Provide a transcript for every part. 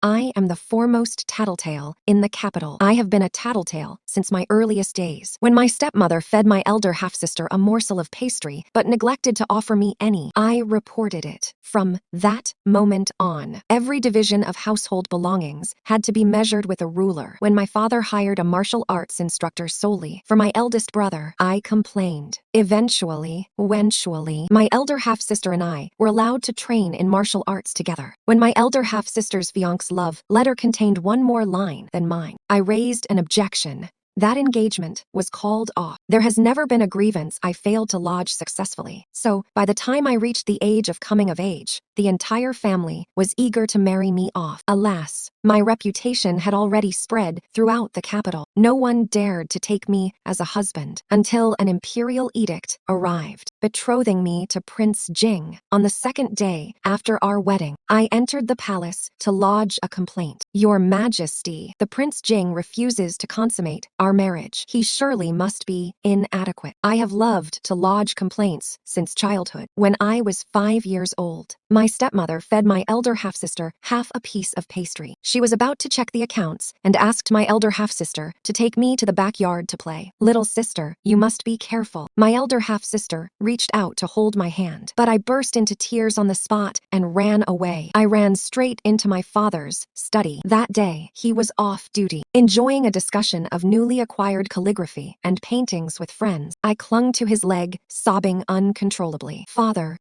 I am the foremost tattletale in the capital. I have been a tattletale since my earliest days. When my stepmother fed my elder half-sister a morsel of pastry but neglected to offer me any, I reported it. From that moment on, every division of household belongings had to be measured with a ruler. When my father hired a martial arts instructor solely for my eldest brother, I complained. Eventually, my elder half-sister and I were allowed to train in martial arts together. When my elder half-sister's fiancé's love letter contained one more line than mine, I raised an objection. That engagement was called off. There has never been a grievance I failed to lodge successfully. So, by the time I reached the age of coming of age, the entire family was eager to marry me off. Alas, my reputation had already spread throughout the capital. No one dared to take me as a husband until an imperial edict arrived, betrothing me to Prince Jing. On the second day after our wedding, I entered the palace to lodge a complaint. Your Majesty, the Prince Jing refuses to consummate our marriage. He surely must be inadequate. I have loved to lodge complaints since childhood. When I was 5 years old, my stepmother fed my elder half-sister half a piece of pastry. She was about to check the accounts and asked my elder half-sister to take me to the backyard to play. Little sister, you must be careful. My elder half-sister reached out to hold my hand, but I burst into tears on the spot and ran away. I ran straight into my father's study. That day, he was off duty, enjoying a discussion of newly acquired calligraphy and paintings with friends. I clung to his leg, sobbing uncontrollably.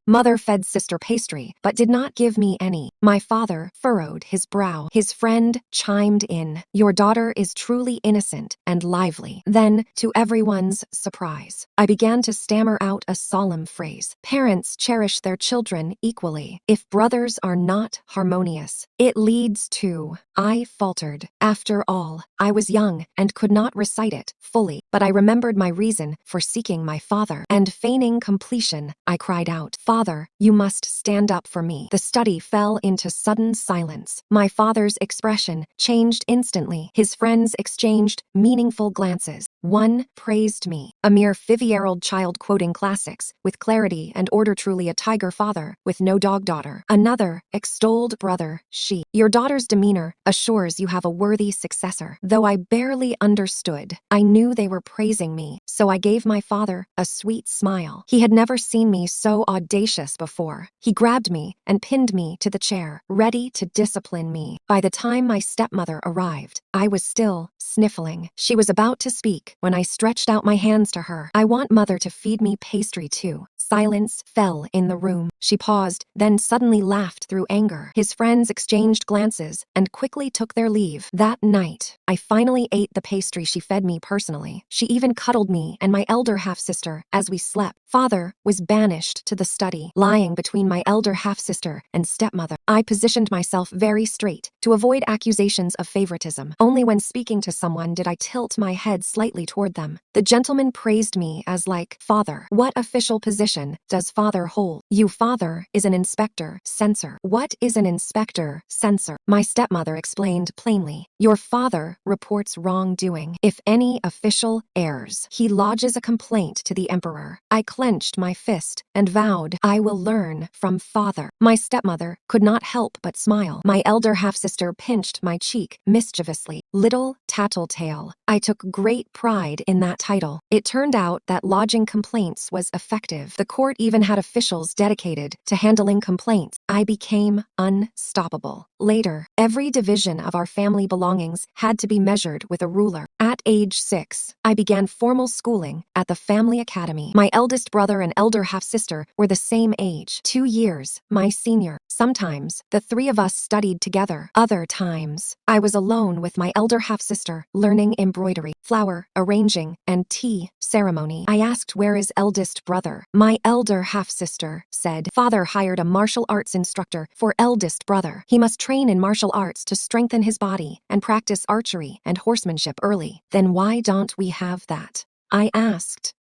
Mother fed sister pastry, but did not give me any. My father furrowed his brow. His friend chimed in. Your daughter is truly innocent and lively. Then, to everyone's surprise, I began to stammer out a solemn phrase. Parents cherish their children equally. If brothers are not harmonious, it leads to... I faltered. After all, I was young and could not recite it fully, but I remembered my reason for seeking my father, and feigning completion, I cried out, Father, you must stand up for me. The study fell into sudden silence. My father's expression changed instantly. His friends exchanged meaningful glances. One praised me, a mere 5-year-old child quoting classics with clarity and order, truly a tiger father with no dog daughter. Another extolled brother, your daughter's demeanor assures you have a worthy successor. Though I barely understood, I knew they were praising me, so I gave my father a sweet smile. He had never seen me so audacious before. He grabbed me and pinned me to the chair, ready to discipline me. By the time my stepmother arrived, I was still sniffling. She was about to speak when I stretched out my hands to her. I want mother to feed me pastry too. Silence fell in the room. She paused, then suddenly laughed through anger. His friends exchanged glances and quickly took their leave. That night, I finally ate the pastry she fed me personally. She even cuddled me and my elder half-sister as we slept. Father was banished to the study, lying between my elder half-sister and stepmother. I positioned myself very straight to avoid accusations of favoritism. Only when speaking to someone did I tilt my head slightly toward them. The gentleman praised me as like father. What official position does father hold? You father is an inspector, censor. What is an inspector, censor? My stepmother explained plainly. Your father reports wrongdoing. If any official errs, he lodges a complaint to the emperor. I clenched my fist and vowed I will learn from father. My stepmother could not help but smile. My elder half-sister pinched my cheek mischievously. Little tattletale. I took great pride in that title. It turned out that lodging complaints was effective. The court even had officials dedicated to handling complaints. I became unstoppable. Later, every division of our family belongings had to be measured with a ruler. At age 6, I began formal schooling at the family academy. My eldest brother and elder half-sister were the same age, 2 years my senior. Sometimes, the three of us studied together. Other times, I was alone with my elder half-sister, learning embroidery, flower arranging, and tea ceremony. I asked where is eldest brother. My elder half-sister said, Father hired a martial arts instructor for eldest brother. He must train in martial arts to strengthen his body and practice archery and horsemanship early. Then why don't we have that? I asked.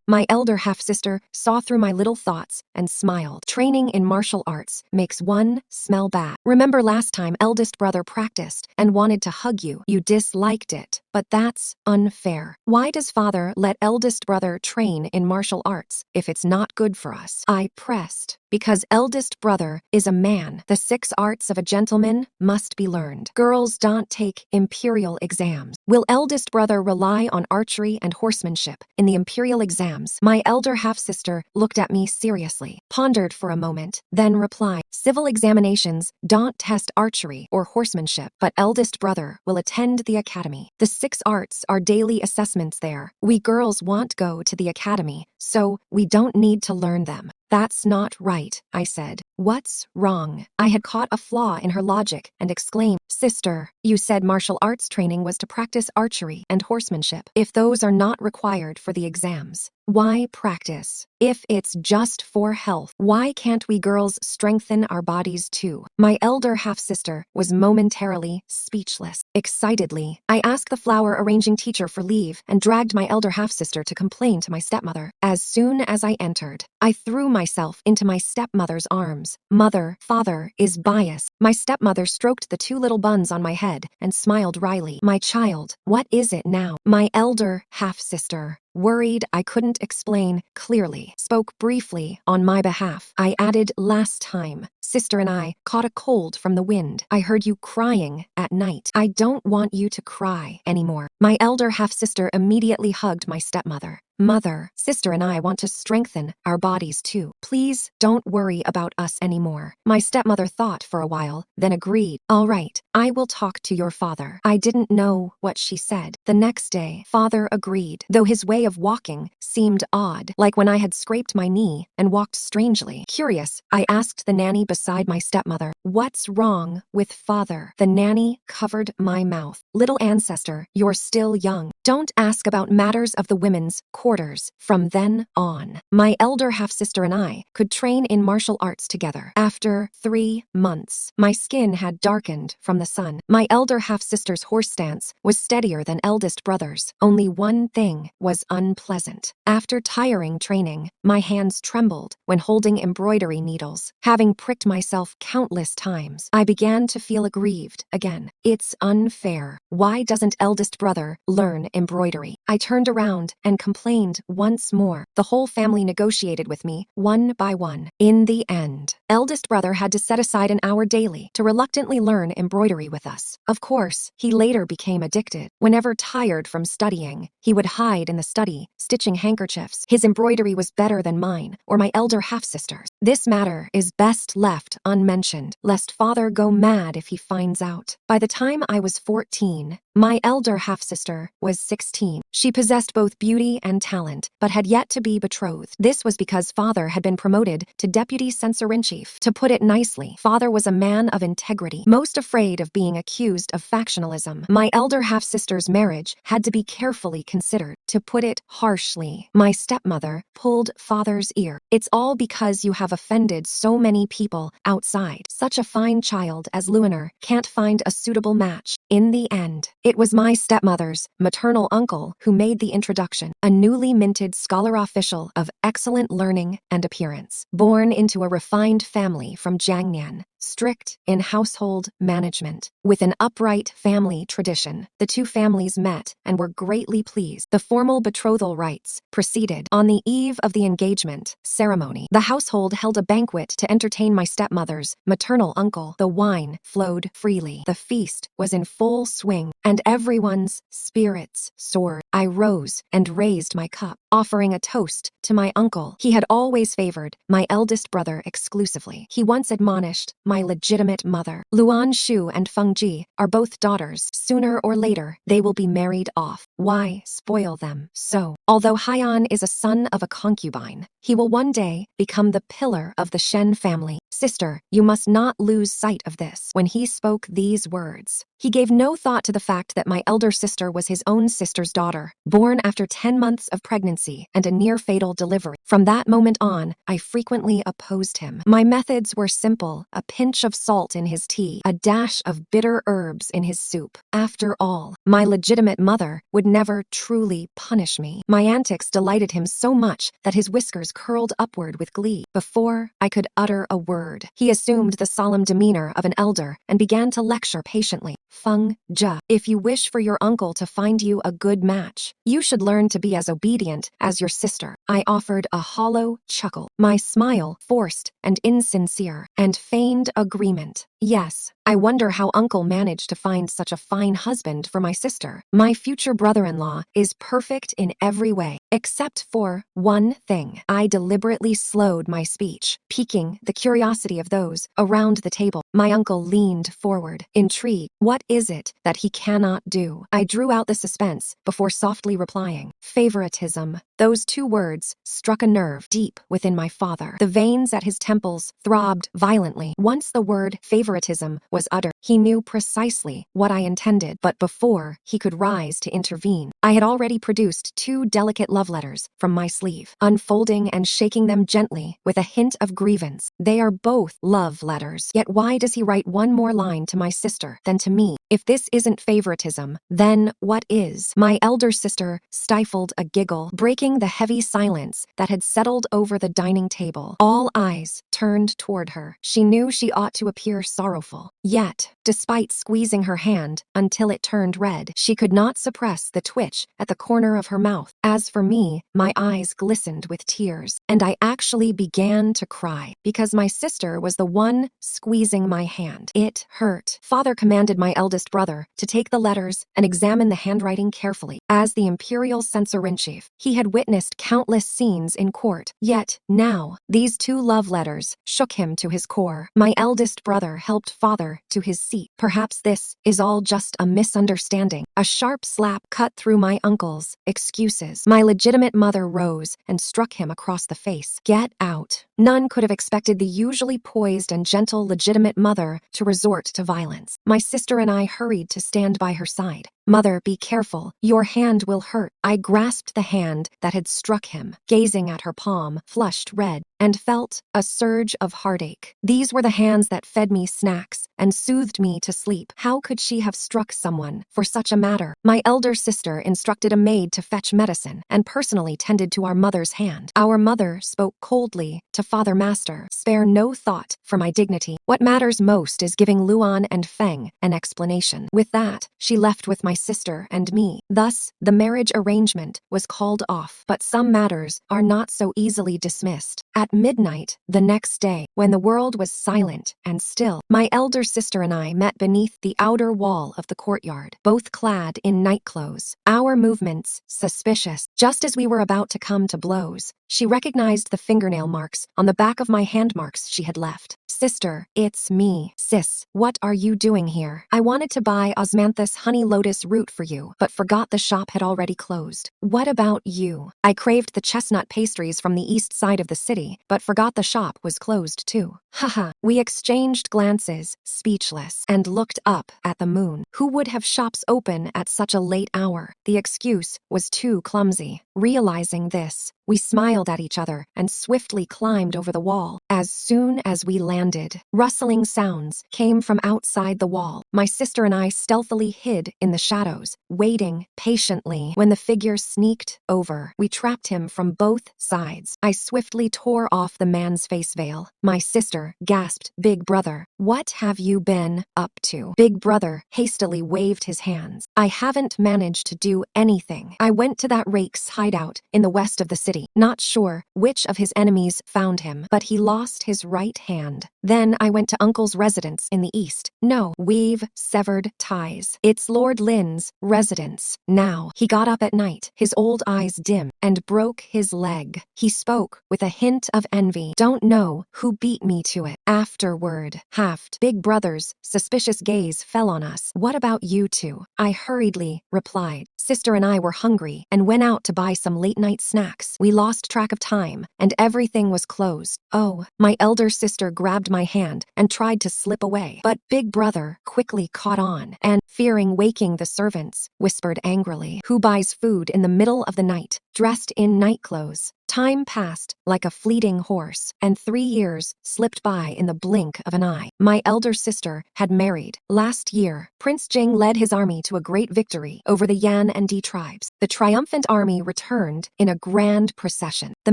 My elder half-sister saw through my little thoughts and smiled. Training in martial arts makes one smell bad. Remember last time eldest brother practiced and wanted to hug you. You disliked it, But that's unfair. Why does father let eldest brother train in martial arts if it's not good for us? I pressed. Because eldest brother is a man, the 6 arts of a gentleman must be learned. Girls don't take imperial exams. Will eldest brother rely on archery and horsemanship in the imperial exams? My elder half-sister looked at me seriously, pondered for a moment, then replied, civil examinations don't test archery or horsemanship, but eldest brother will attend the academy. The 6 arts are daily assessments there. We girls won't go to the academy, so we don't need to learn them. That's not right, I said. What's wrong? I had caught a flaw in her logic and exclaimed, Sister, you said martial arts training was to practice archery and horsemanship. If those are not required for the exams, why practice? If it's just for health, why can't we girls strengthen our bodies too? My elder half-sister was momentarily speechless. Excitedly, I asked the flower arranging teacher for leave and dragged my elder half-sister to complain to my stepmother. As soon as I entered, I threw myself into my stepmother's arms. Mother, father is biased. My stepmother stroked the 2 little buns on my head and smiled wryly. My child, what is it now? My elder half-sister, worried I couldn't explain clearly, spoke briefly on my behalf. I added, last time, sister and I caught a cold from the wind. I heard you crying at night. I don't want you to cry anymore. My elder half-sister immediately hugged my stepmother. Mother, sister and I want to strengthen our bodies too. Please don't worry about us anymore. My stepmother thought for a while, then agreed. All right, I will talk to your father. I didn't know what she said. The next day, father agreed, though his way of walking seemed odd, like when I had scraped my knee and walked strangely. Curious, I asked the nanny beside my stepmother, what's wrong with father? The nanny covered my mouth. Little ancestor, you're still young. Don't ask about matters of the women's quarters. From then on, my elder half-sister and I could train in martial arts together. After 3 months, my skin had darkened from the sun. My elder half-sister's horse stance was steadier than eldest brother's. Only one thing was unpleasant. After tiring training, my hands trembled when holding embroidery needles. Having pricked myself countless times, I began to feel aggrieved again. It's unfair. Why doesn't eldest brother learn embroidery? I turned around and complained once more. The whole family negotiated with me, one by one. In the end, eldest brother had to set aside an hour daily to reluctantly learn embroidery with us. Of course, he later became addicted. Whenever tired from studying, he would hide in the study, stitching handkerchiefs. His embroidery was better than mine or my elder half-sister's. This matter is best left unmentioned, lest father go mad if he finds out. By the time I was 14, my elder half-sister was 16. She possessed both beauty and talent, but had yet to be betrothed. This was because father had been promoted to deputy censor-in-chief. To put it nicely, father was a man of integrity, most afraid of being accused of factionalism. My elder half-sister's marriage had to be carefully considered. To put it harshly, my stepmother pulled father's ear. It's all because you have offended so many people outside. Such a fine child as Luiner can't find a suitable match. In the end, it was my stepmother's maternal uncle who made the introduction, a newly minted scholar official of excellent learning and appearance, born into a refined family from Jiangnan, strict in household management. With an upright family tradition, the 2 families met and were greatly pleased. The formal betrothal rites proceeded. On the eve of the engagement ceremony, the household held a banquet to entertain my stepmother's maternal uncle. The wine flowed freely. The feast was in full swing, and everyone's spirits soared. I rose and raised my cup, offering a toast to my uncle. He had always favored my eldest brother exclusively. He once admonished my legitimate mother, Luan Shu and Feng Ji are both daughters. Sooner or later, they will be married off. Why spoil them? So, although Haiyan is a son of a concubine, he will one day become the pillar of the Shen family. Sister, you must not lose sight of this. When he spoke these words, he gave no thought to the fact that my elder sister was his own sister's daughter, born after 10 months of pregnancy and a near-fatal delivery. From that moment on, I frequently opposed him. My methods were simple: a pinch of salt in his tea, a dash of bitter herbs in his soup. After all, my legitimate mother would never truly punish me. My antics delighted him so much that his whiskers curled upward with glee. Before I could utter a word, he assumed the solemn demeanor of an elder and began to lecture patiently. Feng Jia. If you wish for your uncle to find you a good match, you should learn to be as obedient as your sister. I offered a hollow chuckle, my smile forced and insincere, and feigned agreement. Yes, I wonder how Uncle managed to find such a fine husband for my sister. My future brother-in-law is perfect in every way, except for one thing. I deliberately slowed my speech, piquing the curiosity of those around the table. My uncle leaned forward, intrigued. What is it that he cannot do? I drew out the suspense before softly replying. Favoritism. Those two words struck a nerve deep within my father. The veins at his temples throbbed violently. Once the word favoritism was uttered, he knew precisely what I intended, but before he could rise to intervene, I had already produced two delicate love letters from my sleeve, unfolding and shaking them gently with a hint of grievance. They are both love letters, yet why does he write one more line to my sister than to me? If this isn't favoritism, then what is? My elder sister stifled a giggle, breaking the heavy silence that had settled over the dining table. All eyes turned toward her. She knew she ought to appear sorrowful. Yet, despite squeezing her hand until it turned red, she could not suppress the twitch at the corner of her mouth. As for me, my eyes glistened with tears, and I actually began to cry because my sister was the one squeezing my hand. It hurt. Father commanded my eldest brother to take the letters and examine the handwriting carefully. As the imperial censor-in-chief, he had witnessed countless scenes in court. Yet, now, these two love letters shook him to his core. My eldest brother helped father to his seat. Perhaps this is all just a misunderstanding. A sharp slap cut through my uncle's excuses. My legitimate mother rose and struck him across the face. Get out. None could have expected the usually poised and gentle legitimate mother to resort to violence. My sister and I hurried to stand by her side. Mother, be careful. Your hand will hurt. I grasped the hand that had struck him, gazing at her palm, flushed red, and felt a surge of heartache. These were the hands that fed me snacks and soothed me to sleep. How could she have struck someone for such a matter? My elder sister instructed a maid to fetch medicine and personally tended to our mother's hand. Our mother spoke coldly to Father Master. Spare no thought for my dignity. What matters most is giving Luan and Feng an explanation. With that, she left with my sister and me. Thus, the marriage arrangement was called off. But some matters are not so easily dismissed. At midnight, the next day, when the world was silent and still, my elder sister and I met beneath the outer wall of the courtyard, both clad in nightclothes. Our movements suspicious. Just as we were about to come to blows, she recognized the fingernail marks on the back of my hand marks she had left. Sister, it's me. Sis, what are you doing here? I wanted to buy osmanthus honey lotus root for you, but forgot the shop had already closed. What about you? I craved the chestnut pastries from the east side of the city, but forgot the shop was closed too. Haha. We exchanged glances, speechless, and looked up at the moon. Who would have shops open at such a late hour? The excuse was too clumsy. Realizing this, we smiled at each other and swiftly climbed over the wall. As soon as we landed, rustling sounds came from outside the wall. My sister and I stealthily hid in the shadows, waiting patiently. When the figure sneaked over, we trapped him from both sides. I swiftly tore off the man's face veil. My sister gasped, "Big brother, what have you been up to?" Big brother hastily waved his hands. I haven't managed to do anything. I went to that rake's hideout in the west of the city. Not sure which of his enemies found him, but he lost his right hand. Then I went to Uncle's residence in the east. No, we've severed ties. It's Lord Lin's residence now. He got up at night, his old eyes dim, and broke his leg. He spoke with a hint of envy. Don't know who beat me to it. Afterward, Haft, Big brother's suspicious gaze fell on us. What about you two? I hurriedly replied. Sister and I were hungry and went out to buy some late-night snacks. We lost track of time, and everything was closed. Oh, my elder sister grabbed my hand and tried to slip away, but Big brother quickly caught on and, fearing waking the servants, whispered angrily, "Who buys food in the middle of the night? dressed in night clothes. Time passed like a fleeting horse, and 3 years slipped by in the blink of an eye. My elder sister had married. Last year, Prince Jing led his army to a great victory over the Yan and Di tribes. The triumphant army returned in a grand procession. The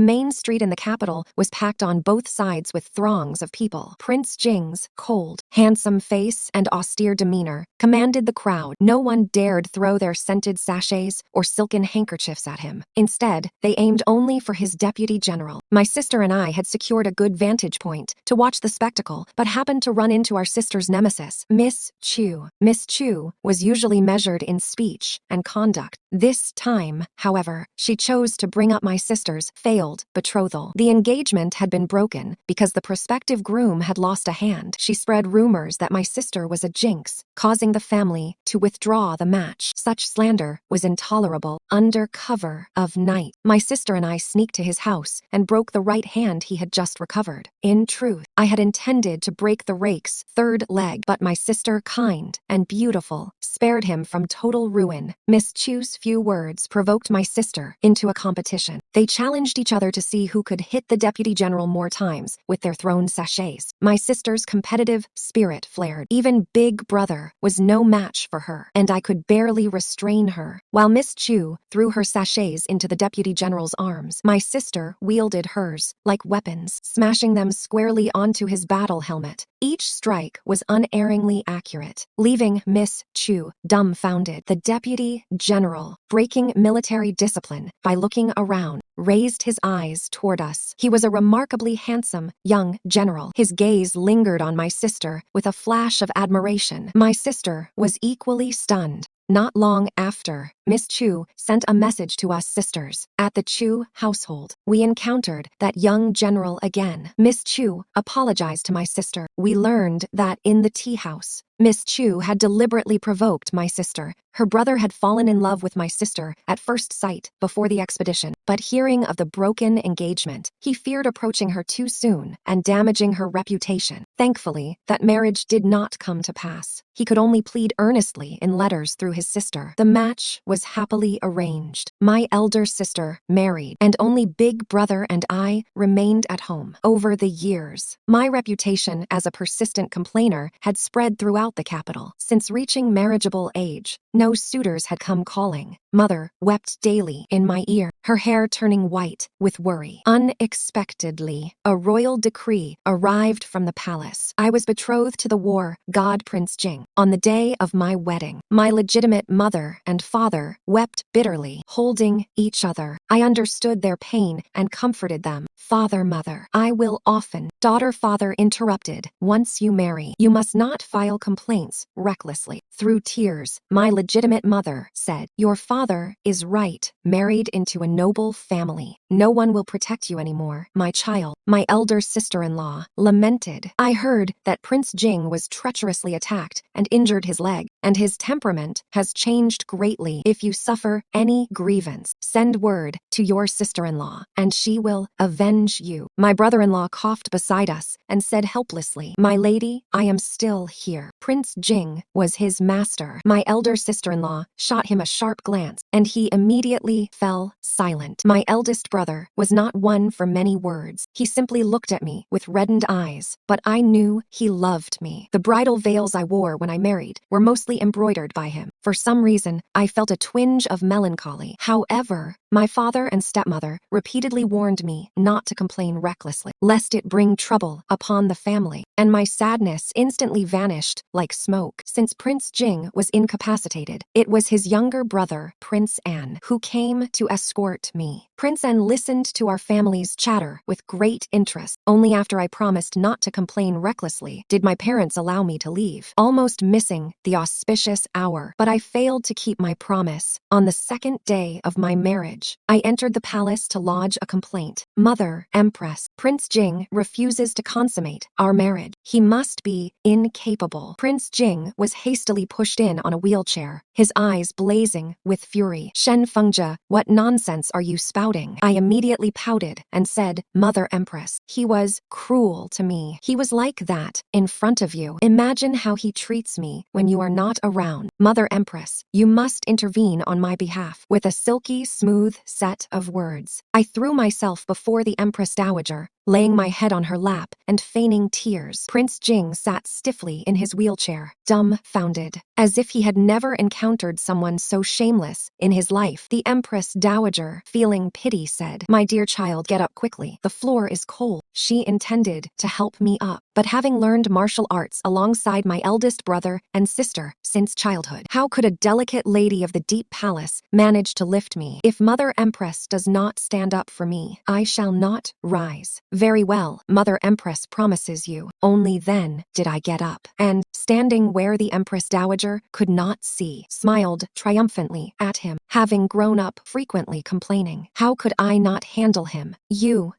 main street in the capital was packed on both sides with throngs of people. Prince Jing's cold, handsome face and austere demeanor commanded the crowd. No one dared throw their scented sachets or silken handkerchiefs at him. Instead, they aimed only for his deputy general. My sister and I had secured a good vantage point to watch the spectacle, but happened to run into our sister's nemesis, Miss Chu. Miss Chu was usually measured in speech and conduct. This time, however, she chose to bring up my sister's failed betrothal. The engagement had been broken because the prospective groom had lost a hand. She spread rumors that my sister was a jinx, causing the family to withdraw the match. Such slander was intolerable. Under cover of night, my sister and I sneaked to his house and broke the right hand he had just recovered. In truth, I had intended to break the rake's third leg, but my sister, kind and beautiful, spared him from total ruin. Miss Chu's few words provoked my sister into a competition. They challenged each other to see who could hit the deputy general more times with their thrown sachets. My sister's competitive spirit flared. Even Big Brother was no match for her, and I could barely restrain her. While Miss Chu threw her sachets into the deputy general's arms, my sister wielded hers like weapons, smashing them squarely onto his battle helmet. Each strike was unerringly accurate, leaving Miss Chu dumbfounded. The deputy general, breaking military discipline by looking around, raised his eyes toward us. He was a remarkably handsome young general. His gaze lingered on my sister with a flash of admiration. My sister was equally stunned. Not long after, Miss Chu sent a message to us sisters. At the Chu household, we encountered that young general again. Miss Chu apologized to my sister. We learned that in the tea house, Miss Chu had deliberately provoked my sister. Her brother had fallen in love with my sister at first sight before the expedition, but hearing of the broken engagement, he feared approaching her too soon and damaging her reputation. Thankfully, that marriage did not come to pass. He could only plead earnestly in letters through his sister. The match was happily arranged. My elder sister married, and only Big Brother and I remained at home. Over the years, my reputation as a persistent complainer had spread throughout the capital. Since reaching marriageable age, no suitors had come calling. Mother wept daily in my ear, her hair turning white with worry. Unexpectedly, a royal decree arrived from the palace. I was betrothed to the war god Prince Jing. On the day of my wedding, my legitimate mother and father wept bitterly, holding each other. I understood their pain and comforted them. Father, mother, I will often. Daughter, father interrupted. Once you marry, you must not file complaints recklessly. Through tears, my legitimate mother said, your father is right. Married into a noble family, no one will protect you anymore, my child. My elder sister-in-law lamented. I heard that Prince Jing was treacherously attacked and injured his leg, and his temperament has changed greatly. If you suffer any grievance, send word to your sister-in-law, and she will avenge you. My brother-in-law coughed beside us and said helplessly, my lady, I am still here. Prince Jing was his master. My elder sister-in-law shot him a sharp glance, and he immediately fell silent. My eldest brother was not one for many words. He simply looked at me with reddened eyes, but I knew he loved me. The bridal veils I wore when I married were mostly embroidered by him. For some reason, I felt a twinge of melancholy. However, my father and stepmother repeatedly warned me not to complain recklessly, lest it bring trouble upon the family, and my sadness instantly vanished like smoke. Since Prince Jing was incapacitated, it was his younger brother, Prince An, who came to escort me. Prince An listened to our family's chatter with great interest. Only after I promised not to complain recklessly did my parents allow me to leave, almost missing the auspicious hour. But I failed to keep my promise. On the second day of my marriage, I entered the palace to lodge a complaint. Mother Empress, Prince Jing refuses to consummate our marriage. He must be incapable. Prince Jing was hastily pushed in on a wheelchair, his eyes blazing with fury. Shen Fengjie, what nonsense are you spouting? I immediately pouted and said, Mother Empress, he was cruel to me. He was like that in front of you. Imagine how he treats me when you are not around. Mother Empress, you must intervene on my behalf. With a silky, smooth smooth set of words. I threw myself before the Empress Dowager, laying my head on her lap and feigning tears. Prince Jing sat stiffly in his wheelchair, dumbfounded, as if he had never encountered someone so shameless in his life. The Empress Dowager, feeling pity, said, "My dear child, get up quickly. The floor is cold." She intended to help me up, but having learned martial arts alongside my eldest brother and sister since childhood, how could a delicate lady of the deep palace manage to lift me? If Mother Empress does not stand up for me, I shall not rise. Very well, Mother Empress promises you. Only then did I get up, and, standing where the Empress Dowager could not see, smiled triumphantly at him. Having grown up frequently complaining, how could I not handle him? You.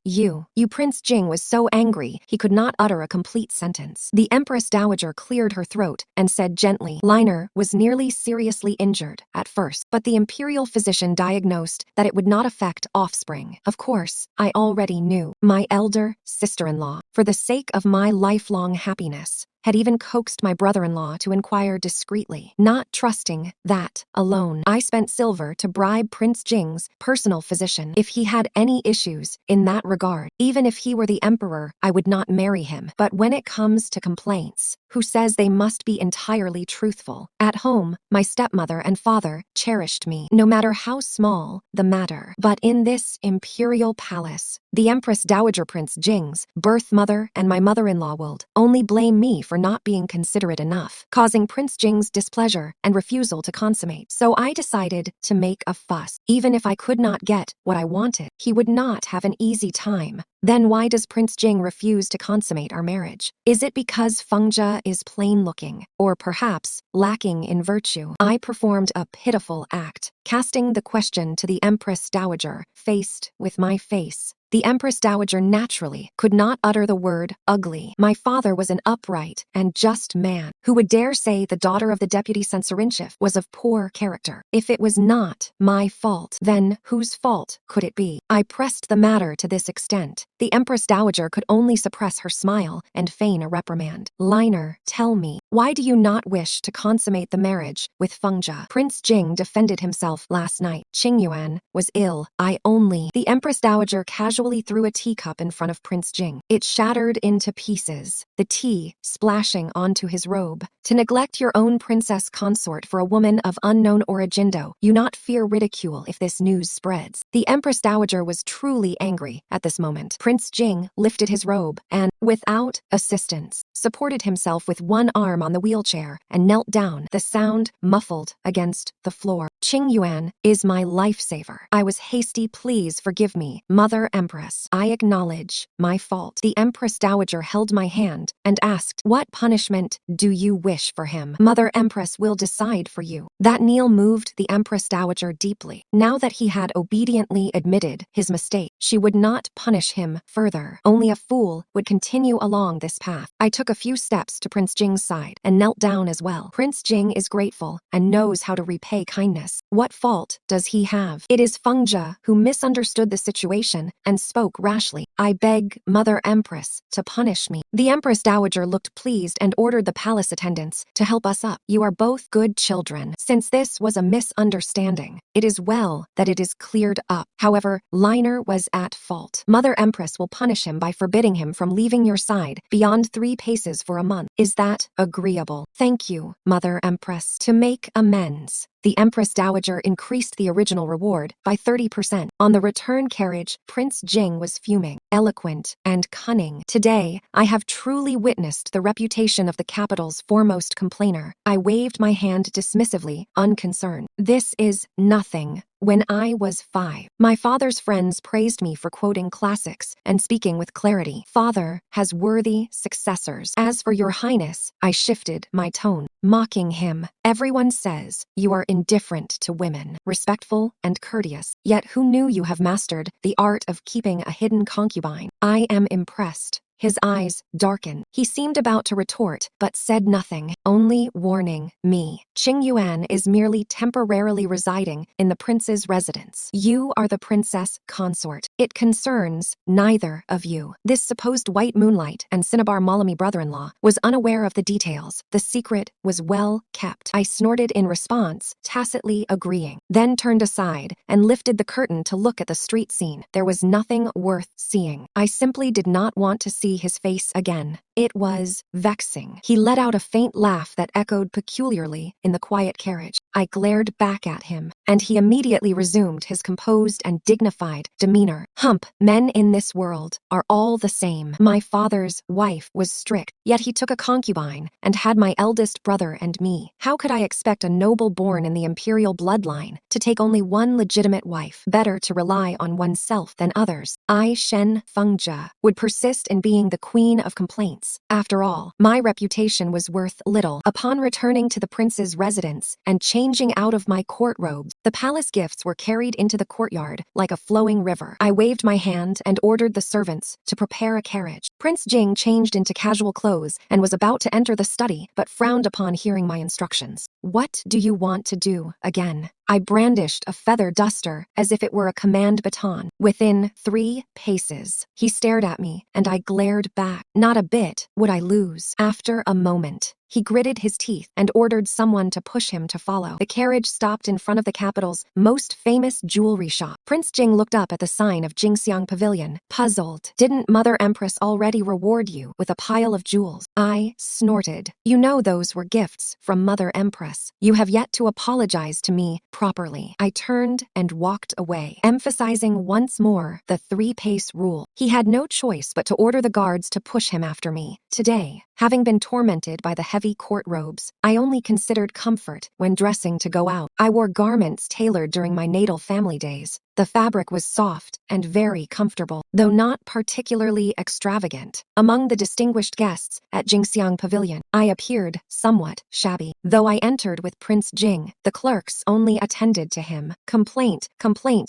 Prince Jing was so angry he could not utter a complete sentence. The Empress Dowager cleared her throat and said gently, "Liner was nearly seriously injured at first, but the imperial physician diagnosed that it would not affect offspring. Of course, I already knew. My elder sister-in-law, for the sake of my lifelong happiness, had even coaxed my brother-in-law to inquire discreetly. Not trusting that alone, I spent silver to bribe Prince Jing's personal physician. If he had any issues in that regard, even if he were the emperor, I would not marry him. But when it comes to complaints, who says they must be entirely truthful? At home, my stepmother and father cherished me, no matter how small the matter. But in this imperial palace, the Empress Dowager, Prince Jing's birth mother, and my mother-in-law will only blame me for not being considerate enough, causing Prince Jing's displeasure and refusal to consummate. So I decided to make a fuss. Even if I could not get what I wanted, he would not have an easy time. Then why does Prince Jing refuse to consummate our marriage? Is it because Fengja is plain-looking, or perhaps lacking in virtue? I performed a pitiful act, casting the question to the Empress Dowager, faced with my face. The Empress Dowager naturally could not utter the word ugly. My father was an upright and just man. Who would dare say the daughter of the deputy censor-in-chief was of poor character? If it was not my fault, then whose fault could it be? I pressed the matter to this extent. The Empress Dowager could only suppress her smile and feign a reprimand. Liner, tell me, why do you not wish to consummate the marriage with Fengja? Prince Jing defended himself last night. Qingyuan was ill. The Empress Dowager casually threw a teacup in front of Prince Jing. It shattered into pieces, the tea splashing onto his robe. To neglect your own princess consort for a woman of unknown origin, do you not fear ridicule if this news spreads? The Empress Dowager was truly angry at this moment. Prince Jing lifted his robe and, without assistance, supported himself with one arm on the wheelchair and knelt down, the sound muffled against the floor. Qingyuan is my lifesaver. I was hasty. Please forgive me, Mother Empress. I acknowledge my fault. The Empress Dowager held my hand and asked, "What punishment do you wish for him?" "Mother Empress will decide for you." That kneel moved the Empress Dowager deeply. Now that he had obediently admitted his mistake, she would not punish him further. Only a fool would continue along this path. I took a few steps to Prince Jing's side and knelt down as well. Prince Jing is grateful and knows how to repay kindness. What fault does he have? It is Fengja who misunderstood the situation and spoke rashly. I beg Mother Empress to punish me. The Empress Dowager looked pleased and ordered the palace attendants to help us up. You are both good children. Since this was a misunderstanding, it is well that it is cleared up. However, Liner was at fault. Mother Empress will punish him by forbidding him from leaving your side beyond 3 paces for a month. Is that agreeable? Thank you, Mother Empress. To make amends, the Empress Dowager increased the original reward by 30%. On the return carriage, Prince Jing was fuming, eloquent, and cunning. Today, I have truly witnessed the reputation of the capital's foremost complainer. I waved my hand dismissively, unconcerned. This is nothing. When I was 5, my father's friends praised me for quoting classics and speaking with clarity. Father has worthy successors. As for your highness, I shifted my tone, mocking him. Everyone says you are indifferent to women, respectful and courteous. Yet who knew you have mastered the art of keeping a hidden concubine? I am impressed His eyes darkened. He seemed about to retort, but said nothing, only warning me. Qing Yuan is merely temporarily residing in the prince's residence. You are the princess consort. It concerns neither of you. This supposed white moonlight and cinnabar Malami brother-in-law was unaware of the details. The secret was well kept. I snorted in response, tacitly agreeing, then turned aside and lifted the curtain to look at the street scene. There was nothing worth seeing. I simply did not want to see his face again. It was vexing. He let out a faint laugh that echoed peculiarly in the quiet carriage. I glared back at him, and he immediately resumed his composed and dignified demeanor. Hump, men in this world are all the same. My father's wife was strict, yet he took a concubine and had my eldest brother and me. How could I expect a noble born in the imperial bloodline to take only one legitimate wife? Better to rely on oneself than others. I, Shen Fengjia, would persist in being the queen of complaints. After all, my reputation was worth little. Upon returning to the prince's residence and changing out of my court robes, the palace gifts were carried into the courtyard like a flowing river. I waved my hand and ordered the servants to prepare a carriage. Prince Jing changed into casual clothes and was about to enter the study, but frowned upon hearing my instructions. What do you want to do again? I brandished a feather duster as if it were a command baton. Within 3 paces, he stared at me, and I glared back. Not a bit would I lose. After a moment, he gritted his teeth and ordered someone to push him to follow. The carriage stopped in front of the capital's most famous jewelry shop. Prince Jing looked up at the sign of Jingxiang Pavilion, puzzled. Didn't Mother Empress already reward you with a pile of jewels? I snorted. You know those were gifts from Mother Empress. You have yet to apologize to me properly. I turned and walked away, emphasizing once more the 3-pace rule. He had no choice but to order the guards to push him after me. Today, having been tormented by the heavy court robes, I only considered comfort when dressing to go out. I wore garments tailored during my natal family days. The fabric was soft and very comfortable, though not particularly extravagant. Among the distinguished guests at Jingxiang Pavilion, I appeared somewhat shabby. Though I entered with Prince Jing, the clerks only attended to him. Complaint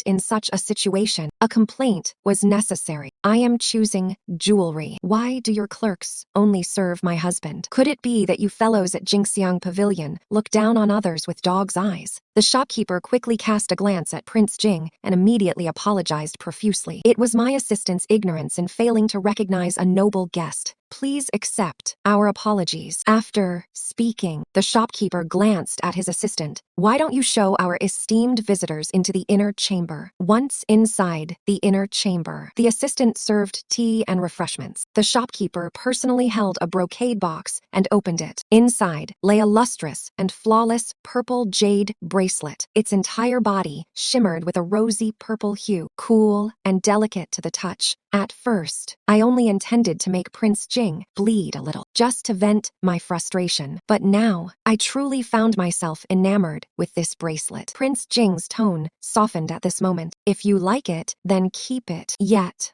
in such a situation. A complaint was necessary. I am choosing jewelry. Why do your clerks only serve my husband? Could it be that you fellows at Jingxiang Pavilion look down on others with dog's eyes? The shopkeeper quickly cast a glance at Prince Jing and immediately apologized profusely. It was my assistant's ignorance in failing to recognize a noble guest. Please accept our apologies. After speaking, the shopkeeper glanced at his assistant. Why don't you show our esteemed visitors into the inner chamber? Once inside the inner chamber, the assistant served tea and refreshments. The shopkeeper personally held a brocade box and opened it. Inside lay a lustrous and flawless purple jade bracelet. Its entire body shimmered with a rosy purple hue, cool and delicate to the touch. At first, I only intended to make Prince Jing bleed a little, just to vent my frustration. But now, I truly found myself enamored with this bracelet. Prince Jing's tone softened at this moment. If you like it, then keep it. Yet,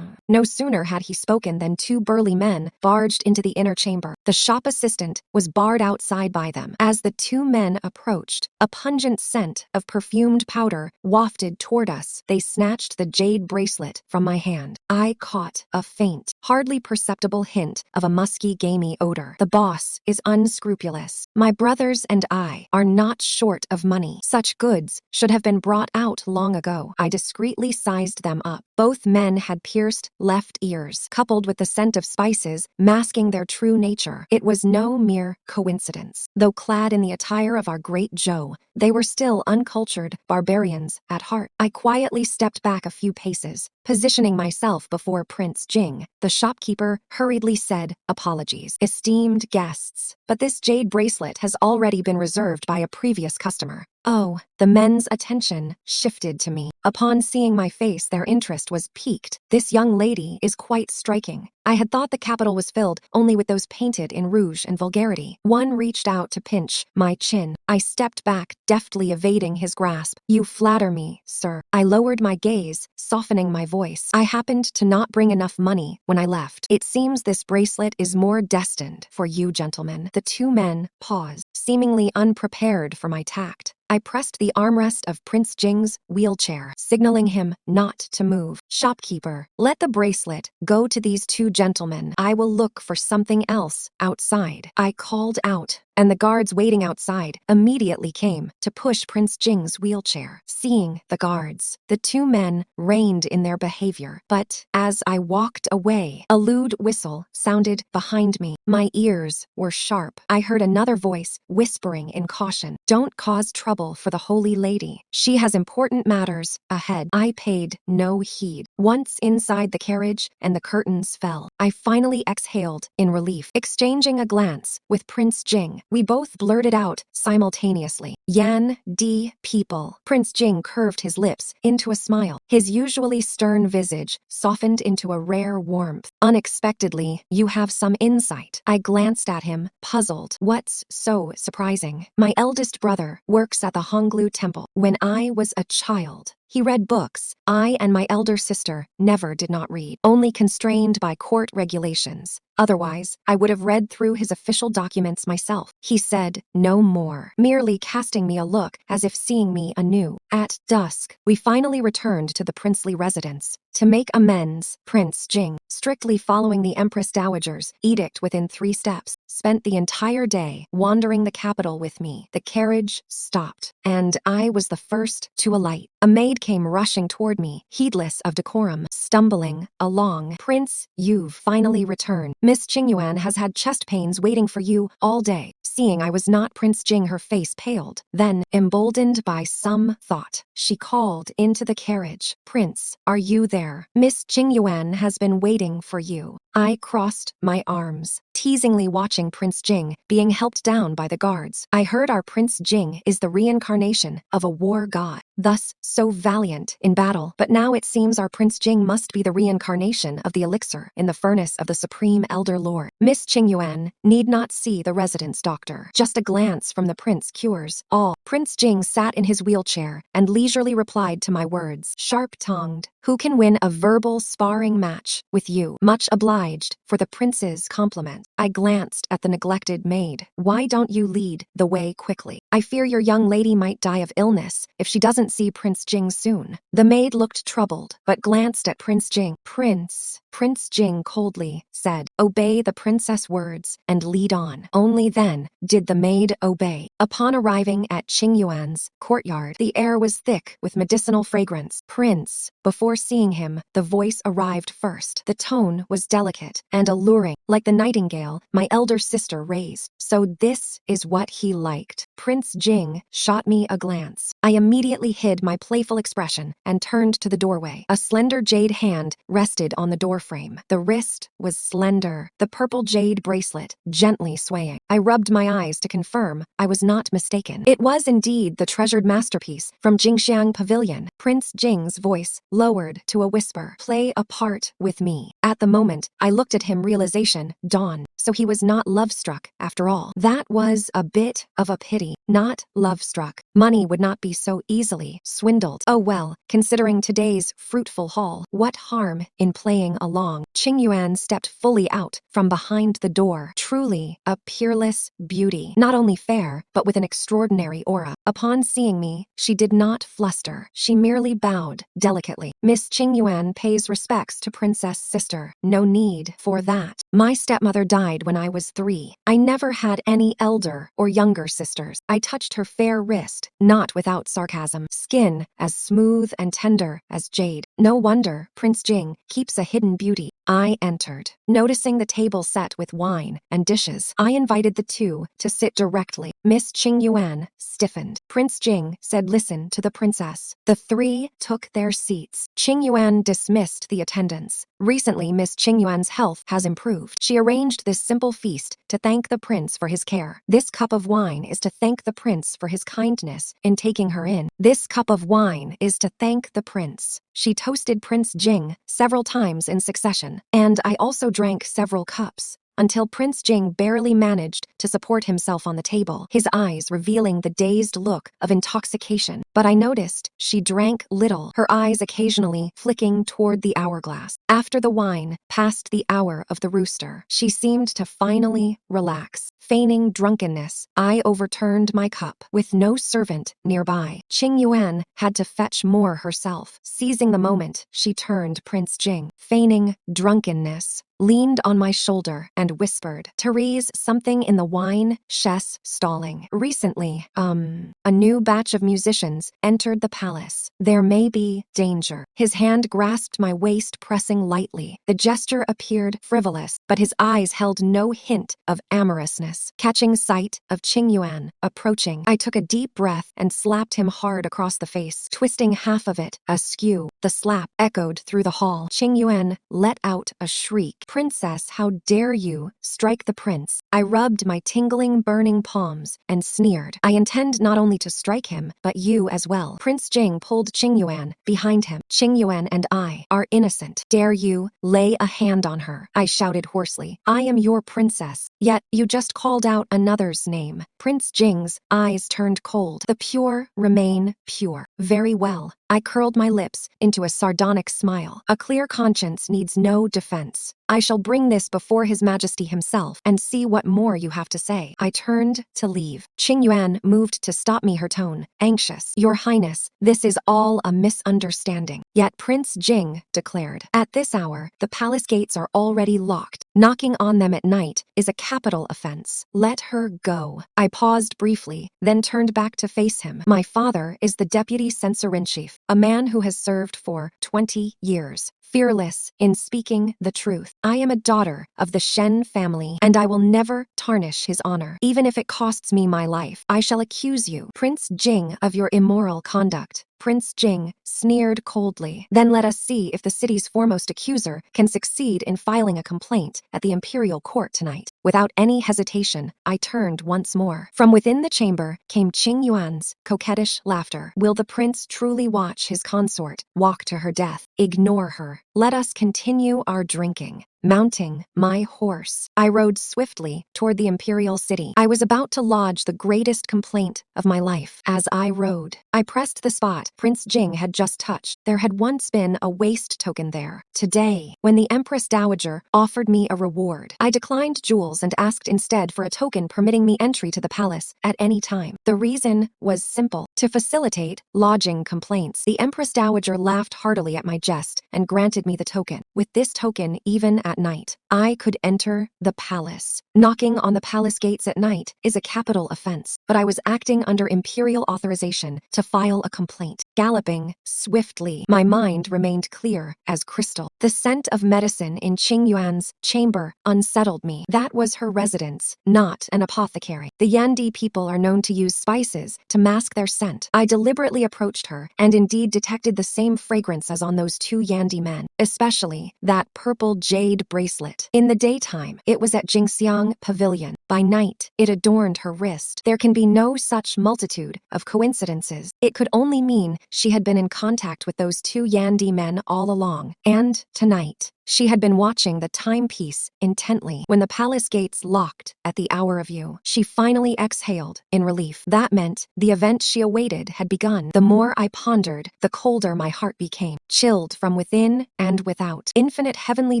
No sooner had he spoken than 2 burly men barged into the inner chamber. The shop assistant was barred outside by them. As the 2 men approached, a pungent scent of perfumed powder wafted toward us. They snatched the jade bracelet from my hand. I caught a faint, hardly perceptible hint of a musky, gamey odor. The boss is unscrupulous. My brothers and I are not short of money. Such goods should have been brought out long ago. I discreetly sized them up. Both men had pierced left ears, coupled with the scent of spices masking their true nature. It was no mere coincidence. Though clad in the attire of our great Zhou, they were still uncultured barbarians at heart. I quietly stepped back a few paces, positioning myself before Prince Jing. The shopkeeper hurriedly said, "Apologies, esteemed guests, but this jade bracelet has already been reserved by a previous customer." Oh, the men's attention shifted to me. Upon seeing my face, their interest was piqued. This young lady is quite striking. I had thought the capital was filled only with those painted in rouge and vulgarity. One reached out to pinch my chin. I stepped back, deftly evading his grasp. "You flatter me, sir." I lowered my gaze, softening my voice. "I happened to not bring enough money when I left. It seems this bracelet is more destined for you gentlemen." The 2 men paused, seemingly unprepared for my tact. I pressed the armrest of Prince Jing's wheelchair, signaling him not to move. Shopkeeper, let the bracelet go to these two gentlemen. I will look for something else outside. I called out, and the guards waiting outside immediately came to push Prince Jing's wheelchair. Seeing the guards, the two men reined in their behavior, but as I walked away, a lewd whistle sounded behind me. My ears were sharp. I heard another voice whispering in caution, "Don't cause trouble for the holy lady. She has important matters ahead." I paid no heed. Once inside the carriage and the curtains fell, I finally exhaled in relief. Exchanging a glance with Prince Jing, we both blurted out simultaneously, "Yan di people." Prince Jing curved his lips into a smile. His usually stern visage softened into a rare warmth. "Unexpectedly, you have some insight." I glanced at him, puzzled. "What's so surprising?" "My eldest brother works at the Honglu Temple. When I was a child, he read books. I and my elder sister never did not read, only constrained by court regulations. Otherwise, I would have read through his official documents myself." He said no more, merely casting me a look as if seeing me anew. At dusk, we finally returned to the princely residence. To make amends, Prince Jing, strictly following the Empress Dowager's edict within 3 steps, spent the entire day wandering the capital with me. The carriage stopped, and I was the first to alight. A maid came rushing toward me, heedless of decorum, stumbling along. "Prince, you've finally returned. Miss Qingyuan has had chest pains waiting for you all day." Seeing I was not Prince Jing, her face paled. Then, emboldened by some thought, she called into the carriage, "Prince, are you there? Miss Qingyuan has been waiting for you." I crossed my arms, teasingly watching Prince Jing being helped down by the guards. I heard our Prince Jing is the reincarnation of a war god, thus so valiant in battle. But now it seems our Prince Jing must be the reincarnation of the elixir in the furnace of the Supreme Elder Lord. Miss Qingyuan need not see the residence doctor. Just a glance from the prince cures all. Prince Jing sat in his wheelchair and leisurely replied to my words, sharp-tongued. "Who can win a verbal sparring match with you? Much obliged for the prince's compliment." I glanced at the neglected maid. "Why don't you lead the way quickly? I fear your young lady might die of illness if she doesn't see Prince Jing soon." The maid looked troubled, but glanced at Prince Jing. Prince Jing coldly said, "Obey the princess' words and lead on." Only then did the maid obey. Upon arriving at Qingyuan's courtyard, the air was thick with medicinal fragrance. "Prince." Before seeing him, the voice arrived first. The tone was delicate and alluring, like the nightingale my elder sister raised. So this is what he liked. Prince Jing shot me a glance. I immediately hid my playful expression and turned to the doorway. A slender jade hand rested on the doorframe. The wrist was slender, the purple jade bracelet gently swaying. I rubbed my eyes to confirm I was not mistaken. It was indeed the treasured masterpiece from Jingxiang Pavilion. Prince Jing's voice lowered to a whisper. "Play a part with me." At the moment, I looked at him, realization dawned. So he was not love-struck after all. That was a bit of a pity. Not love-struck. Money would not be so easily swindled. Oh well, considering today's fruitful haul, what harm in playing along? Qingyuan stepped fully out from behind the door. Truly a peerless beauty. Not only fair, but with an extraordinary aura. Upon seeing me, she did not fluster. She merely bowed delicately. "Miss Qingyuan pays respects to Princess Sister." "No need for that. My stepmother died when I was 3. I never had any elder or younger sisters." I touched her fair wrist, not without sarcasm. Skin as smooth and tender as jade. No wonder Prince Jing keeps a hidden beauty. I entered, noticing the table set with wine and dishes. I invited the two to sit directly. Miss Qingyuan stiffened. Prince Jing said, "Listen to the princess." The 3 took their seats. Qingyuan dismissed the attendants. Recently, Miss Qingyuan's health has improved. She arranged this simple feast to thank the prince for his care. This cup of wine is to thank the prince for his kindness in taking her in. This cup of wine is to thank the prince. She toasted Prince Jing several times in succession, and I also drank several cups, until Prince Jing barely managed to support himself on the table, his eyes revealing the dazed look of intoxication. But I noticed she drank little, her eyes occasionally flicking toward the hourglass. After the wine passed the hour of the rooster, she seemed to finally relax. Feigning drunkenness, I overturned my cup. With no servant nearby, Qing Yuan had to fetch more herself. Seizing the moment, she turned Prince Jing. Feigning drunkenness, leaned on my shoulder and whispered, "Therese, something in the wine, chess stalling. Recently, a new batch of musicians entered the palace. There may be danger." His hand grasped my waist, pressing lightly. The gesture appeared frivolous, but his eyes held no hint of amorousness. Catching sight of Qing Yuan approaching, I took a deep breath and slapped him hard across the face, twisting half of it askew. The slap echoed through the hall. Qing Yuan let out a shriek. "Princess, how dare you strike the prince?" I rubbed my tingling, burning palms and sneered. "I intend not only to strike him, but you as well." Prince Jing pulled Qing Yuan behind him. "Qing Yuan and I are innocent. Dare you lay a hand on her?" I shouted hoarsely. "I am your princess, yet you just called out another's name." Prince Jing's eyes turned cold. "The pure remain pure." "Very well." I curled my lips into a sardonic smile. "A clear conscience needs no defense. I shall bring this before His Majesty himself and see what more you have to say." I turned to leave. Qing Yuan moved to stop me, her tone anxious. "Your Highness, this is all a misunderstanding." Yet Prince Jing declared, "At this hour, the palace gates are already locked. Knocking on them at night is a capital offense. Let her go." I paused briefly, then turned back to face him. "My father is the deputy censor-in-chief, a man who has served for 20 years. Fearless in speaking the truth. I am a daughter of the Shen family, and I will never tarnish his honor. Even if it costs me my life, I shall accuse you, Prince Jing, of your immoral conduct." Prince Jing sneered coldly. "Then let us see if the city's foremost accuser can succeed in filing a complaint at the imperial court tonight." Without any hesitation, I turned once more. From within the chamber came Qing Yuan's coquettish laughter. "Will the prince truly watch his consort walk to her death? Ignore her. Let us continue our drinking." Mounting my horse, I rode swiftly toward the imperial city. I was about to lodge the greatest complaint of my life. As I rode, I pressed the spot Prince Jing had just touched. There had once been a waist token there. Today, when the Empress Dowager offered me a reward, I declined jewels and asked instead for a token permitting me entry to the palace at any time. The reason was simple: to facilitate lodging complaints. The Empress Dowager laughed heartily at my jest and granted me the token. With this token, even at night, I could enter the palace. Knocking on the palace gates at night is a capital offense, but I was acting under imperial authorization to file a complaint. Galloping swiftly, my mind remained clear as crystal. The scent of medicine in Qing Yuan's chamber unsettled me. That was her residence, not an apothecary. The Yandi people are known to use spices to mask their scent. I deliberately approached her and indeed detected the same fragrance as on those two Yandi men, especially that purple jade bracelet. In the daytime, it was at Jingxiang Pavilion. By night, it adorned her wrist. There can be no such multitude of coincidences. It could only mean she had been in contact with those two Yandi men all along. And tonight, she had been watching the timepiece intently. When the palace gates locked at the hour of you, she finally exhaled in relief. That meant the event she awaited had begun. The more I pondered, the colder my heart became, chilled from within and without. Infinite heavenly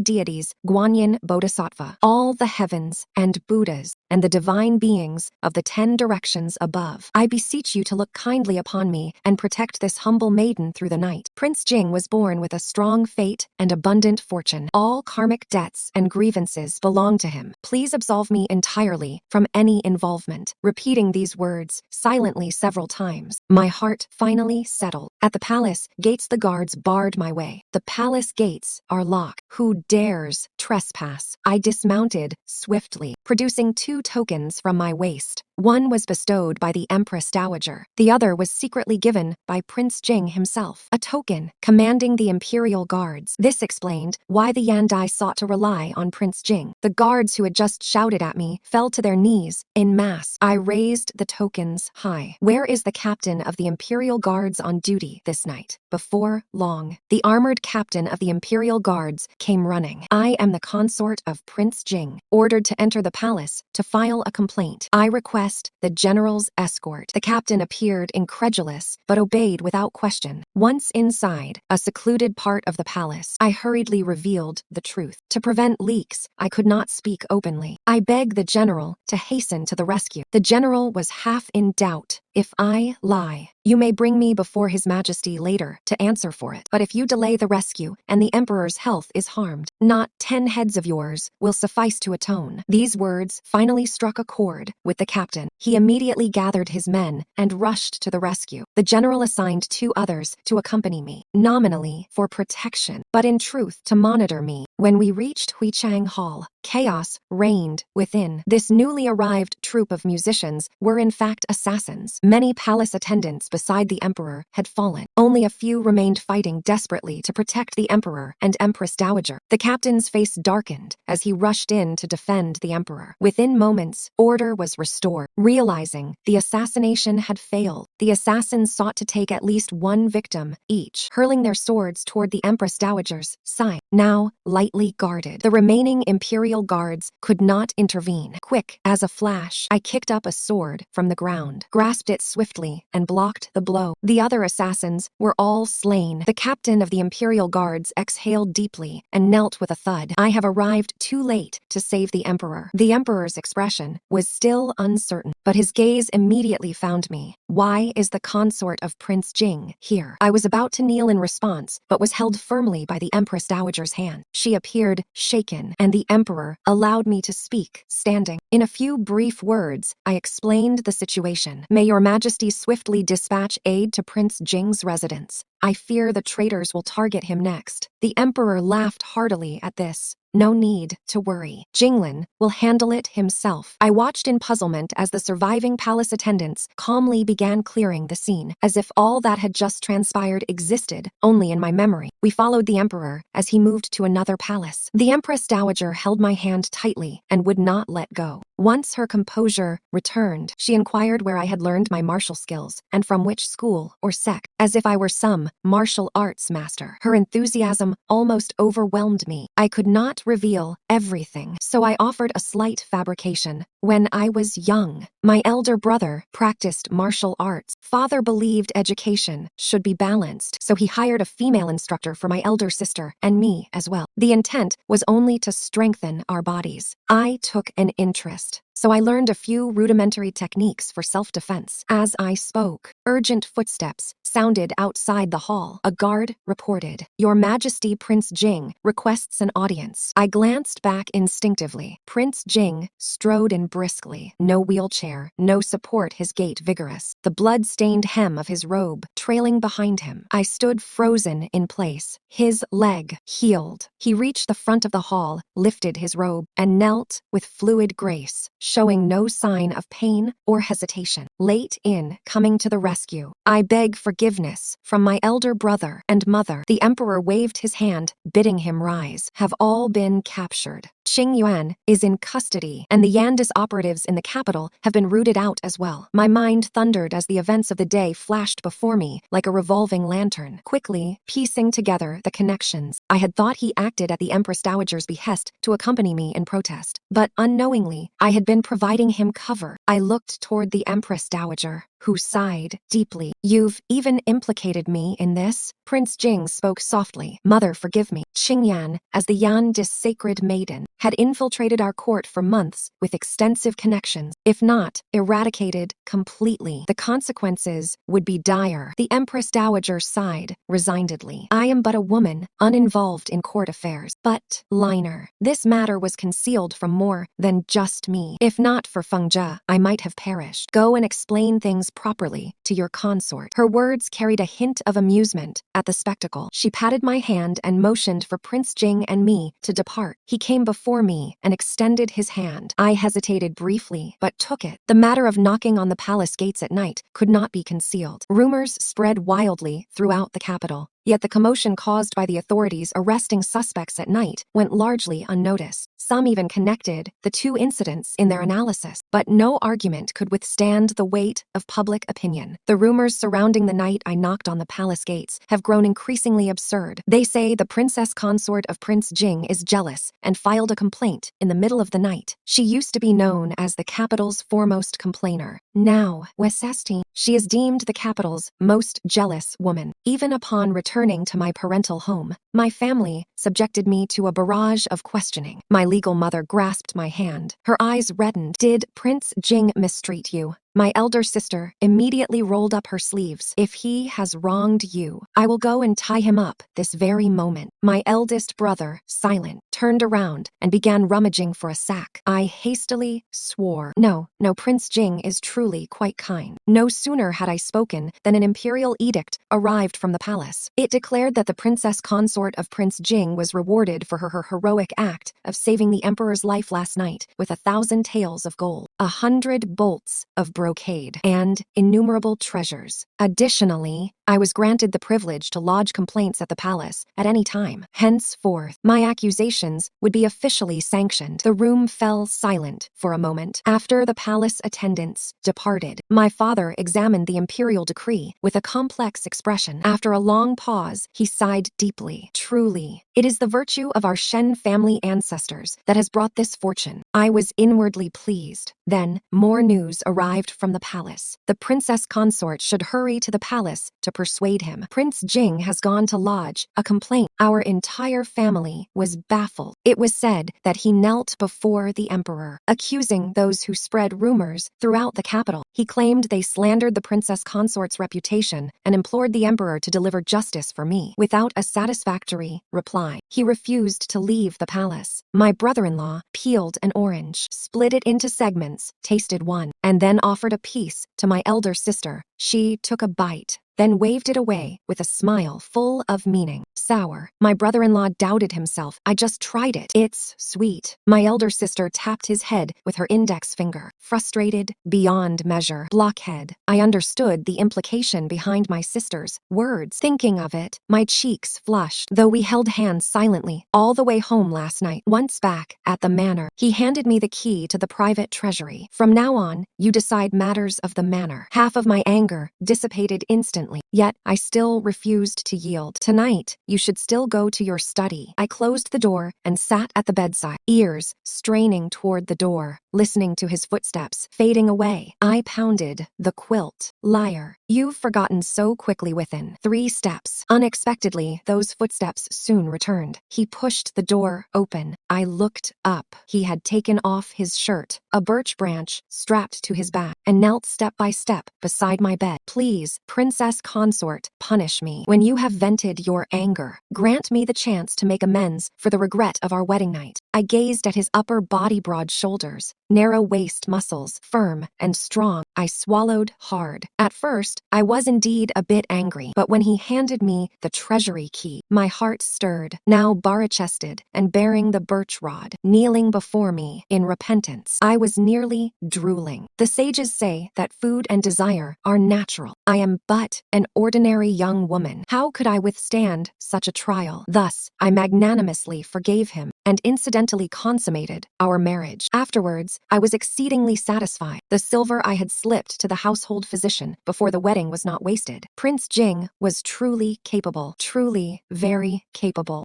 deities, Guanyin Bodhisattva, all the heavens and Buddhas, and the divine beings of the 10 directions above, I beseech you to look kindly upon me and protect this humble maiden through the night. Prince Jing was born with a strong fate and abundant fortune. All karmic debts and grievances belong to him. Please absolve me entirely from any involvement. Repeating these words silently several times, my heart finally settled. At the palace gates, the guards barred my way. The palace gates are locked. Who dares trespass? I dismounted swiftly, producing 2 tokens from my waist. One was bestowed by the Empress Dowager. The other was secretly given by Prince Jing himself. A token commanding the imperial guards. This explained why the Yandai sought to rely on Prince Jing. The guards who had just shouted at me fell to their knees en masse. I raised the tokens high. "Where is the captain of the imperial guards on duty this night?" Before long, the armored captain of the imperial guards came running. "I am the consort of Prince Jing, ordered to enter the palace to file a complaint. I request request the general's escort. The captain appeared incredulous, but obeyed without question. Once inside, a secluded part of the palace, I hurriedly revealed the truth. To prevent leaks, I could not speak openly. I begged the general to hasten to the rescue. The general was half in doubt. If I lie, you may bring me before His Majesty later to answer for it. But if you delay the rescue and the Emperor's health is harmed, not 10 heads of yours will suffice to atone. These words finally struck a chord with the captain. He immediately gathered his men and rushed to the rescue. The general assigned 2 others to accompany me, nominally for protection, but in truth to monitor me. When we reached Huichang Hall, chaos reigned within. This newly arrived troupe of musicians were in fact assassins. Many palace attendants beside the emperor had fallen. Only a few remained fighting desperately to protect the emperor and Empress Dowager. The captain's face darkened as he rushed in to defend the emperor. Within moments, order was restored. Realizing the assassination had failed, the assassins sought to take at least 1 victim each, hurling their swords toward the Empress Dowager's side, now lightly guarded. The remaining imperial guards could not intervene. Quick as a flash, I kicked up a sword from the ground, grasped it swiftly, and blocked the blow. The other assassins were all slain. The captain of the imperial guards exhaled deeply and knelt with a thud. I have arrived too late to save the emperor. The emperor's expression was still uncertain, but his gaze immediately found me. Why is the consort of Prince Jing here? I was about to kneel in response, but was held firmly by the Empress Dowager's hand. She appeared shaken, and the emperor allowed me to speak, standing. In a few brief words, I explained the situation. May your Majesty swiftly dispatch aid to Prince Jing's residence. I fear the traitors will target him next. The emperor laughed heartily at this. No need to worry. Jinglin will handle it himself. I watched in puzzlement as the surviving palace attendants calmly began clearing the scene, as if all that had just transpired existed only in my memory. We followed the emperor as he moved to another palace. The Empress Dowager held my hand tightly and would not let go. Once her composure returned, she inquired where I had learned my martial skills and from which school or sect, as if I were some martial arts master. Her enthusiasm almost overwhelmed me. I could not reveal everything, so I offered a slight fabrication. When I was young, my elder brother practiced martial arts. Father believed education should be balanced, so he hired a female instructor for my elder sister and me as well. The intent was only to strengthen our bodies. I took an interest, so I learned a few rudimentary techniques for self-defense. As I spoke, urgent footsteps sounded outside the hall. A guard reported, "Your Majesty Prince Jing requests an audience." I glanced back instinctively. Prince Jing strode in briskly. No wheelchair, no support, his gait vigorous, the blood-stained hem of his robe trailing behind him. I stood frozen in place. His leg healed. He reached the front of the hall, lifted his robe, and knelt with fluid grace, showing no sign of pain or hesitation. Late in coming to the rescue, I beg forgiveness from my elder brother and mother. The emperor waved his hand, bidding him rise. Have all been captured. Qing Yuan is in custody, and the Yandis operatives in the capital have been rooted out as well. My mind thundered as the events of the day flashed before me like a revolving lantern, quickly piecing together the connections. I had thought he acted at the Empress Dowager's behest to accompany me in protest, but unknowingly, I had been providing him cover. I looked toward the Empress Dowager, who sighed deeply. "You've even implicated me in this?" Prince Jing spoke softly. "Mother, forgive me." Qing Yan, as the Yandis sacred maiden, had infiltrated our court for months with extensive connections. If not eradicated completely, the consequences would be dire. The Empress Dowager sighed resignedly. "I am but a woman, uninvolved in court affairs. But, Liner, this matter was concealed from more than just me. If not for Feng Zhe, I might have perished. Go and explain things properly to your consort." Her words carried a hint of amusement at the spectacle. She patted my hand and motioned for Prince Jing and me to depart. He came before me and extended his hand. I hesitated briefly, but took it. The matter of knocking on the palace gates at night could not be concealed. Rumors spread wildly throughout the capital. Yet the commotion caused by the authorities arresting suspects at night went largely unnoticed. Some even connected the two incidents in their analysis, but no argument could withstand the weight of public opinion. The rumors surrounding the night I knocked on the palace gates have grown increasingly absurd. They say the princess consort of Prince Jing is jealous and filed a complaint in the middle of the night. She used to be known as the capital's foremost complainer. Now, Majesty, she is deemed the capital's most jealous woman. Even upon returning to my parental home, my family subjected me to a barrage of questioning. My legal mother grasped my hand. Her eyes reddened. Did Prince Jing mistreat you? My elder sister immediately rolled up her sleeves. If he has wronged you, I will go and tie him up this very moment. My eldest brother, silent, turned around and began rummaging for a sack. I hastily swore. No, Prince Jing is truly quite kind. No sooner had I spoken than an imperial edict arrived from the palace. It declared that the princess consort of Prince Jing was rewarded for her heroic act of saving the emperor's life last night with 1,000 taels of gold, 100 bolts of brocade, and innumerable treasures. Additionally, I was granted the privilege to lodge complaints at the palace at any time. Henceforth, my accusations would be officially sanctioned. The room fell silent for a moment. After the palace attendants departed, my father examined the imperial decree with a complex expression. After a long pause, he sighed deeply. Truly, it is the virtue of our Shen family ancestors that has brought this fortune. I was inwardly pleased. Then, more news arrived from the palace. The princess consort should hurry to the palace to persuade him. Prince Jing has gone to lodge a complaint. Our entire family was baffled. It was said that he knelt before the emperor, accusing those who spread rumors throughout the capital. He claimed they slandered the princess consort's reputation and implored the emperor to deliver justice for me. Without a satisfactory reply, he refused to leave the palace. My brother-in-law peeled an orange, split it into segments, tasted one, and then offered a piece to my elder sister. She took a bite, then waved it away with a smile full of meaning. Sour. My brother-in-law doubted himself. I just tried it. It's sweet. My elder sister tapped his head with her index finger. Frustrated beyond measure. Blockhead. I understood the implication behind my sister's words. Thinking of it, my cheeks flushed, though we held hands silently all the way home last night. Once back at the manor, he handed me the key to the private treasury. From now on, you decide matters of the manor. Half of my anger dissipated instantly, yet I still refused to yield. Tonight, you should still go to your study. I closed the door and sat at the bedside, ears straining toward the door, listening to his footsteps fading away. I pounded the quilt. Liar. You've forgotten so quickly. Within 3 steps. Unexpectedly, those footsteps soon returned. He pushed the door open. I looked up. He had taken off his shirt, a birch branch strapped to his back, and knelt step by step beside my bed. Please, princess consort, punish me. When you have vented your anger, grant me the chance to make amends for the regret of our wedding night. I gazed at his upper body, broad shoulders, narrow waist muscles, firm and strong. I swallowed hard. At first, I was indeed a bit angry, but when he handed me the treasury key, my heart stirred. Now bare-chested and bearing the birch rod, kneeling before me in repentance, I was nearly drooling. The sages say that food and desire are natural. I am but an ordinary young woman. How could I withstand such a trial? Thus, I magnanimously forgave him and incidentally consummated our marriage. Afterwards, I was exceedingly satisfied. The silver I had slipped to the household physician before the wedding was not wasted. Prince Jing was truly capable, truly very capable.